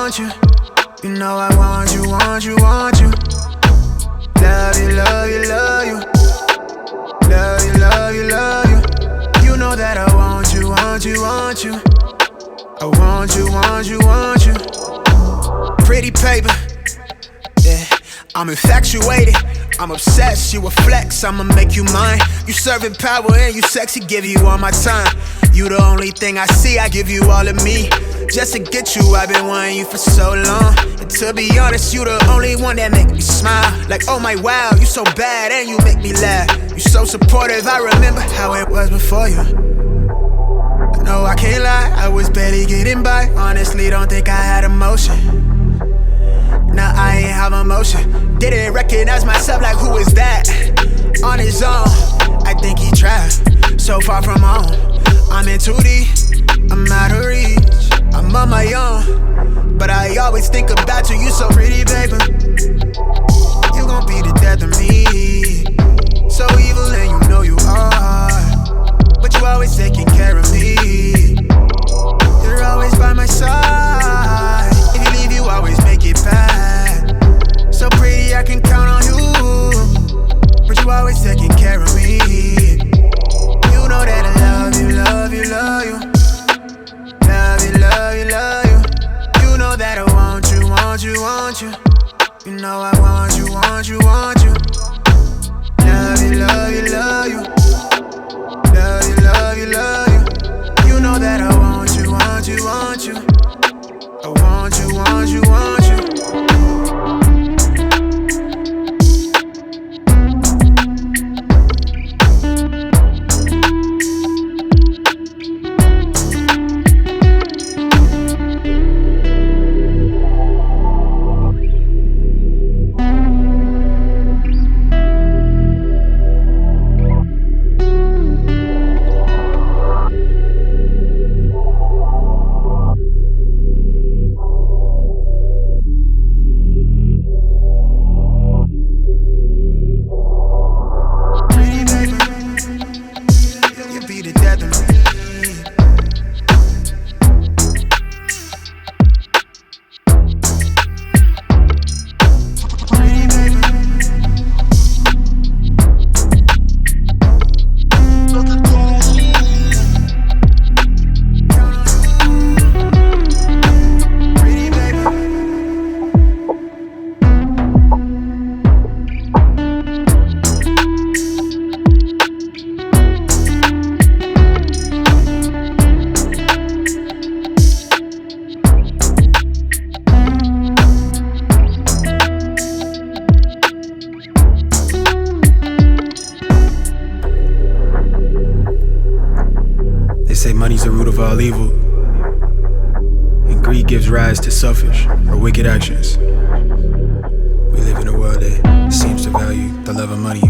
want you. You know I want you, want you, want you. Love you, love you, love you. Love you, love you, love you. You know that I want you, want you, want you. I want you, want you, want you. Pretty paper, yeah. I'm infatuated, I'm obsessed. You a flex, I'ma make you mine. You serving power and you sexy, give you all my time. You the only thing I see, I give you all of me. Just to get you, I've been wanting you for so long. And to be honest, you the only one that make me smile. Like, oh my wow, you so bad and you make me laugh. You so supportive, I remember how it was before you. No, I can't lie, I was barely getting by. Honestly, don't think I had emotion. Nah, I ain't have emotion. Didn't recognize myself, like who is that? On his own, I think he tried. So far from home, I'm in too deep, I'm out of reach. I'm on my own, but I always think about you. You so pretty, baby. You gon' be the death of me. So evil and you know you are, but you always taking care of me. You're always by my side. If you leave, you always make it back. So pretty, I can count on you, but you always taking care of me. You know that I love you, love you, love you. Love you, love you, love you. You know that I want you, want you, want you. You know I want you, want you, want you. Love you, love you, love you. Love you, love you, love you. You know that I want you, want you, want you. I want you, want you, want you. Money's the root of all evil, and greed gives rise to selfish or wicked actions. We live in a world that seems to value the love of money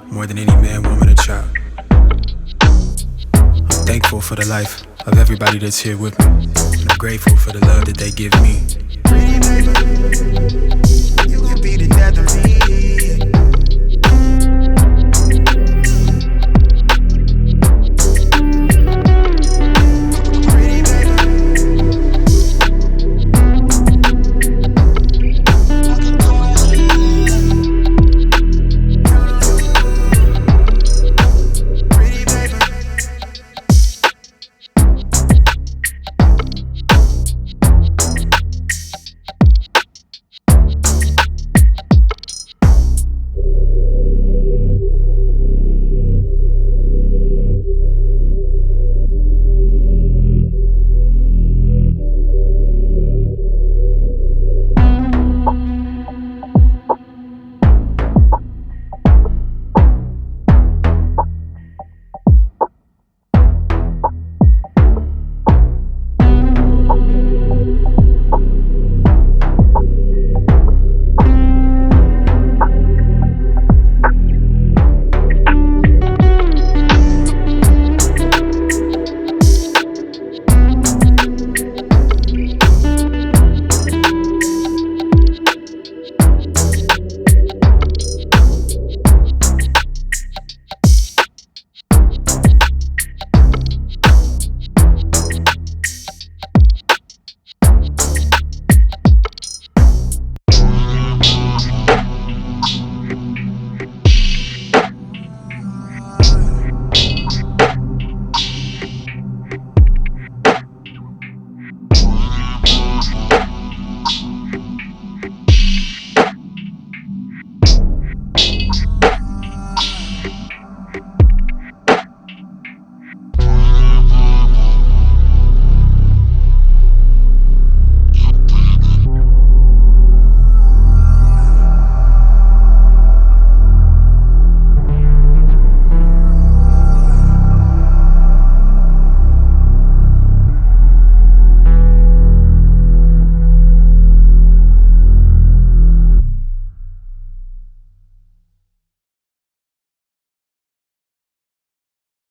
more than any man, woman, or child. I'm thankful for the life of everybody that's here with me, and I'm grateful for the love that they give me.